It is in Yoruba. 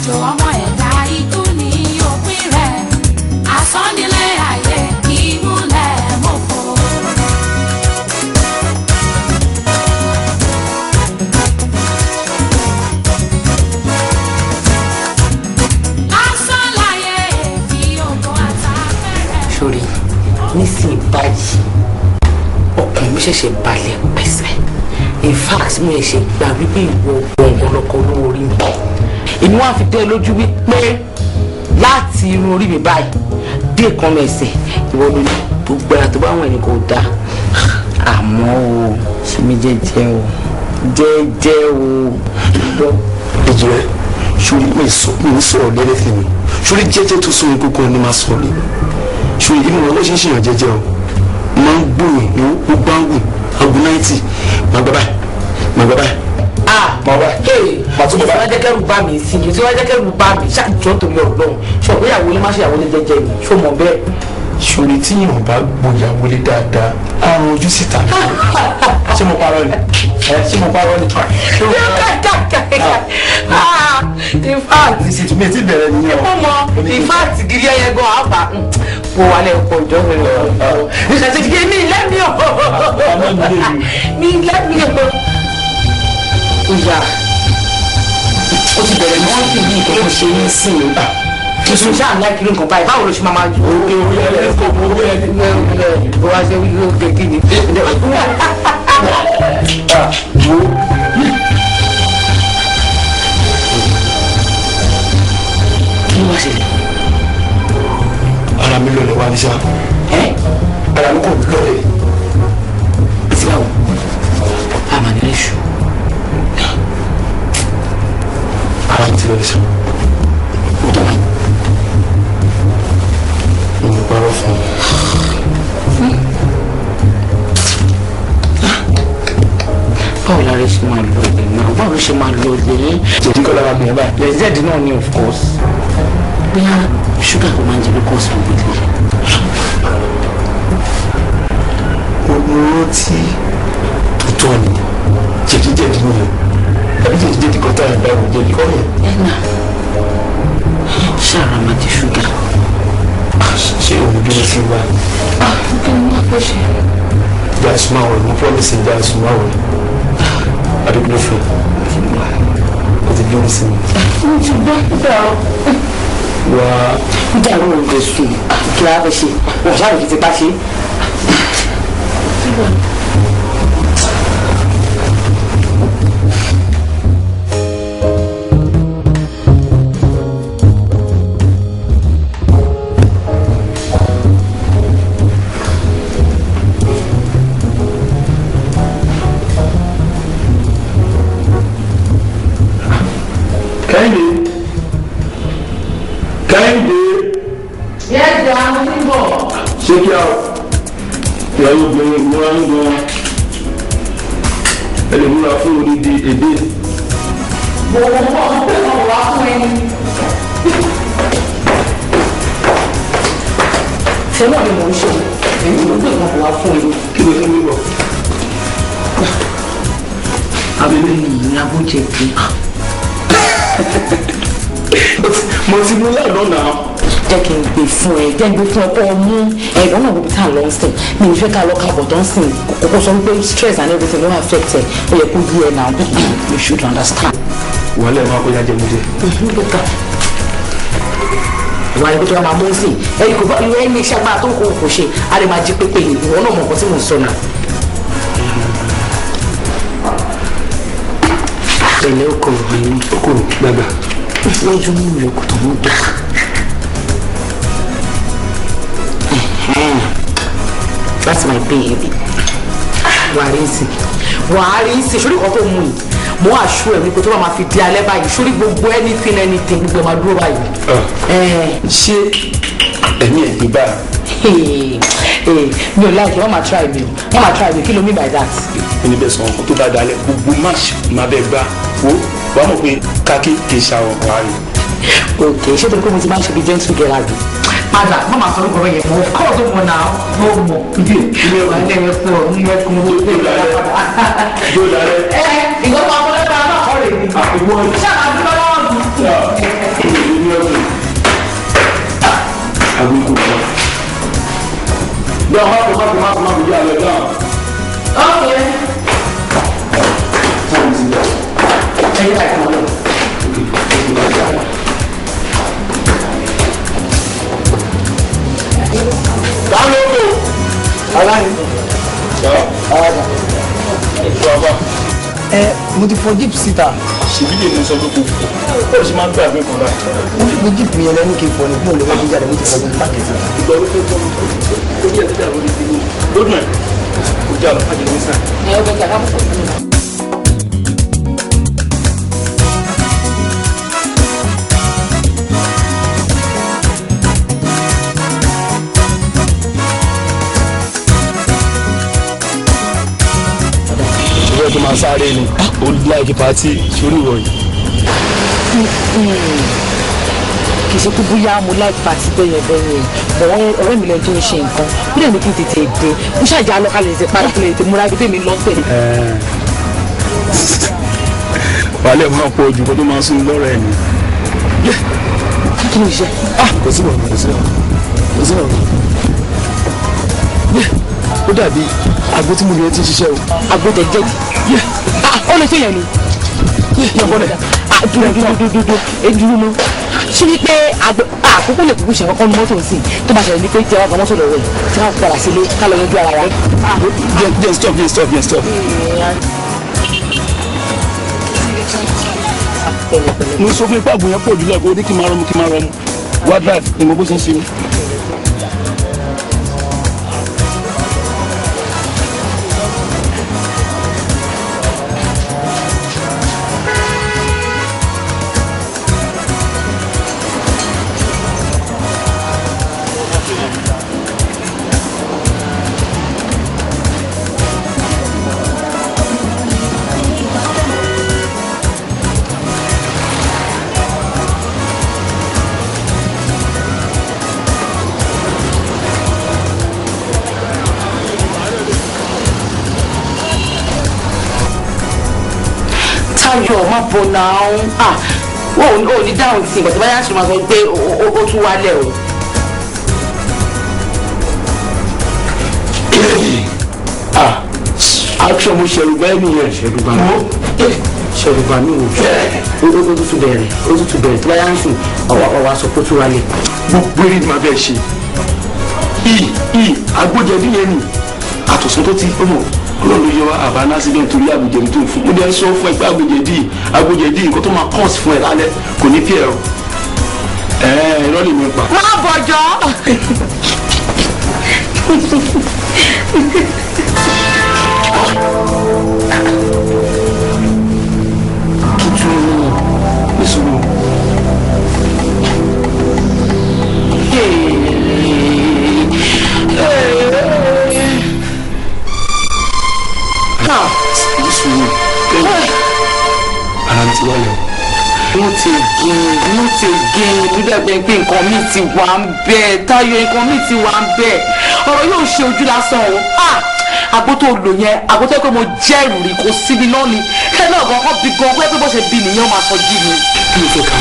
àjò ọmọ ẹ̀dá ikú ní òpin rẹ̀ àsọnílé ayé ìmúlẹ̀ mọ́fọ́. lásán láyé fi ògo àtàfẹ́rẹ́. sórí nísìnyí báyìí ọkàn mi ṣẹ̀ṣẹ̀ balẹ̀ pẹ̀sẹ̀ in fact mo ṣe gbà wípé ìwọ gbọ̀ngàn lọkọ olówó orí mi èmi wá fi dé lójú wípé láti irun orí mi báyìí dé ìkànnì ẹsẹ̀ ìwọ ló ní gbogbo ẹ̀rọ tó bá wọn ẹni kò dáa àmọ́ o ṣe mi jẹ́jẹ́ o jẹ́jẹ́ o gbọ́. ìjìnlẹ̀ sórí mi ń sọ̀rọ̀ lẹ́lẹ́fẹ̀ mi sórí jẹ́jẹ́ tó sórí kókó ni máa sọ̀rọ̀ lé sórí inú wọn ló ṣe ń ṣèyàn jẹ́jẹ́ o máa ń gbòòrò ní ó bá ń wù aago 90 máa gbà báyìí máa gbà báyìí. bàbá pàtó bàbá wájẹ́ kẹ́rù bá mi sí i tí wájẹ́ kẹ́rù bá mi ṣáàjọ́ torí ọlọ́run ṣọ̀gbọ́n ìyàwó lè má ṣe ìyàwó lè jẹ́jẹ́ mi ṣó mọ̀ bẹ́ẹ̀. sórí tí yìnyín bá gbòyàwó lé dáadáa àrùn ojú síta ṣé mo parọ́ ni ṣé mo parọ́ ni. in fact mi ti bẹ̀rẹ̀ nìyẹn o. mo mọ in fact gidi ẹyẹ gan àbá kò wà lẹ pọ̀ jọ mi lọ. ìṣẹ̀ṣẹ̀ ti gé mi lẹ́mí o mi lẹ́mí o. ìyá o ti bẹ̀rẹ̀ ní wọ́n fi bí ìkókò ṣe ní sí i tuntun ṣáà ńlá kiri nǹkan báyìí báwo ló ṣe máa ju owó wá ṣe wíwí ó gé kíni. kí ló wá ṣẹlẹ̀. ara mi lọlẹ̀ wá ní sá ara mi kò lọlẹ̀. àti báwo àmàlẹ́ èṣù. ara mi ti lọlẹ̀ sá. ó dọ̀ mí. mo parọ́ fún un. báwo la rẹ ṣe máa lọ ilé náà báwo ló ṣe máa lọ ilé. jẹ̀dí kọ́ lára mi ẹ̀ báyìí. lẹ́sẹ̀dì náà ni of course. bóyá ṣúgà kò máa ń jẹ ló kọ́ sí gbogbo ìdílé. mo rántí tó tọ́ ni jẹ̀dí náà tàbí jẹ̀dí kọ́ táyà báyìí mo jẹ̀dí kọ́ yẹn. ẹ náà ṣàrà máa di ṣúgà. ṣé òun bí wọ́n ti wá. kí ni wọ́n fẹ́ ṣe. jáàsì máa wọ̀ ní pọ́lísì jáàsì máa wọ̀ adúgbò fún o ti bí wọ́n sí mi. mo ti gbọ́ nígbà ọ. wá. nígbà wo ló ń gbé sùn kí wàá fẹ́ ṣe wọ́n ṣáà lè fi tipa ṣe. Kẹ́hìndé. yẹ́ẹ̀dì àwọn tí ń bọ̀. ṣé kí a ìyàwó obìnrin múra ń gan ẹ lè múra fún odidi èdè. gbogbo ọmọ pé wọn wá fún ẹni. ṣé náà ni mò ń ṣe èyí ló gbé wọn wá fún ẹni. kí ló fún mi bọ̀. abẹ́lé yìí abújẹ kí. mo ti mú lánàá náà. jẹ́ kí n gbé fún ẹ jẹ́ n gbé fún ẹ kó o mú ẹ̀rọ náà gbogbo tá a lọ ń sìn mi ò fẹ́ ká lọ kábọ̀ tó ń sìn kókó sọ wípé stress and everything ló affect ẹ ó yẹ kó yí ẹ náà you should understand. wàhálà ẹ̀ máa kọjá jẹ mi jẹ. ìwà ìgbésẹ̀ wa máa mú sí ẹ̀rí kò bá ìwé ẹni iṣẹ́ agbára tó ń kó kò ṣe a lè máa jí pépé yìí ìwọ náà mọ̀ nǹkan tí mò ń sọ náà. pẹ̀lẹ́ okòrò yìí okòrò gbàgbà. lójú mú ìyókù tó ń dùn. That's my baby. wàá rí sí sórí kan tó mú yìí mo àṣù ẹ̀ wípé tó bá máa fi di alẹ́ báyìí sórí gbogbo anything gbogbo ẹ̀ máa dúró báyìí. ṣé ẹ̀mí ẹ̀ gbé báyìí. mi ò láìkí wọ́n máa try me kí ló mean by that. ẹni bẹ́ẹ̀ sọ ọkọ tó bá dalẹ̀ gbogbo match máa bẹ gbá wo wàá mọ̀ pé kákí kì í ṣàwọn wàá rí. ok ṣé tó kó mo ti máa ń ṣe bí gentle girl àbí. padà má máa sọ orúkọ rẹ yẹn mọ kọ́ ọ̀dọ́ mọ̀ náà mo mọ̀ ilé wa ilé yẹn fún ọ ní ẹkún mo lè gbé yóò dalẹ̀. ìgbọ́n máa fọlẹ́ bá a náà kọ́ rè é. ṣé àmàdúrà náà dùn. má fi yá lọ dáhùn. Okay. Ẹyin láti mọ̀ lọ. Dáhùn lóko. Aláàánú. Mo ti fọ jíìpù síta. Ṣèbílẹ̀ ní sọ pé kò fò. Ó ṣe máa ń gbàgbé kan náà. Mo fi gbé jíìpù yẹn lẹ́nu kí n fọ ní bí mo lè wọ́n fi jáde mo ti fọ gbogbo páàkì sí. Ìgbà wo fẹ́ gbọ́ mi? Ó ní ẹ̀sìn àbúrò ti ní. Lódùn ẹ̀ kò já lọ fájì ní sáà. Ẹ ọbẹ̀ jà ká mọ̀ fún mi. Ìwé tó máa sáré ni ó láìkí pàtí sórí ìwọ̀nyí. Kì í ṣe kó bóyá mo láì pàtí bẹ́yẹn bọ̀ ọ̀rẹ́ mi lẹ́yìn tó ń ṣe nǹkan ó dẹ̀ ní kí n tètè dé mo ṣàjà lọ́kàlẹ̀ ṣe padà kí lè tètè múra ibi tèmi lọ́tẹ̀. Wàhálẹ̀ máa pọ̀ jù kó tó máa sún lọ́rọ̀ ẹ̀ ni. Kí ló ṣe? Kò sí wọ̀n kò sí wọ̀n kò sí wọ̀n. Ó dàbí àgbo tí mo lè ti ṣiṣẹ́ o. Àgbo jẹjẹrì. Ó lè ṣe yẹn ni. Yọ̀bọ̀lẹ̀. Dúdú eduru ló ṣí ni pé àkókò lè kúkú ṣe kọ́kọ́ ní mọ́tò sí tó bá ṣẹlẹ̀ ní pé jẹ́ wá gan mọ́tò lọ́wọ́ yìí tí wọ́n padà sílé ká lọ yanjú ara wa. Stop. Mo sọ fún ipá àgbo yẹn pọ̀ jù lẹ́kọ̀ọ́ ní kí n máa rọmú wá drive ìmọ̀ bó ṣe ń ṣe mí. Táyọ̀ má bọ̀ náà wọ́n ò ní dáhùn sí ìgbà tí báyà ṣe máa sọ pé ó tún wálẹ̀ o. Action mo ṣẹ̀rùbá ẹni yẹn. Ṣẹ̀rùbá mi ò ó tún bẹ̀rẹ̀ tí báyà ń sìn ọ̀wá sọ pé ó tún wálẹ̀. Gbogbo eré ni màá bẹ́ẹ̀ ṣe. Agbójẹ̀dí yẹn ni àtọ̀sán tó ti ọmọ olóòlù yẹ wa àbá accident torí agbójẹ̀dí tó fún. Mo dẹ́ sọ fún ẹ pé agbójẹ̀dí nǹkan tó máa cause fún ẹ lálẹ́ kò ní pí ẹ o. Irọ́ lè mi pa. Má bọ̀jọ́. Nísòro. Nísòro. Ara ti wáyọ̀. Not again dídẹ̀ pé nǹkan mi ti wà ń bẹ̀ Táyọ̀ nǹkan mi ti wà ń bẹ̀ ọ̀rọ̀ yóò ṣe ojú lásán o àgbo tó lò yẹn àgbo tó yẹ pé mo jẹ́ ìrùrì kò síbi náà ni ẹ náà gan-an bí gan-an pé bó ṣe bí nìyẹn ó máa sọ jí mi. Kí ló fẹ́ ká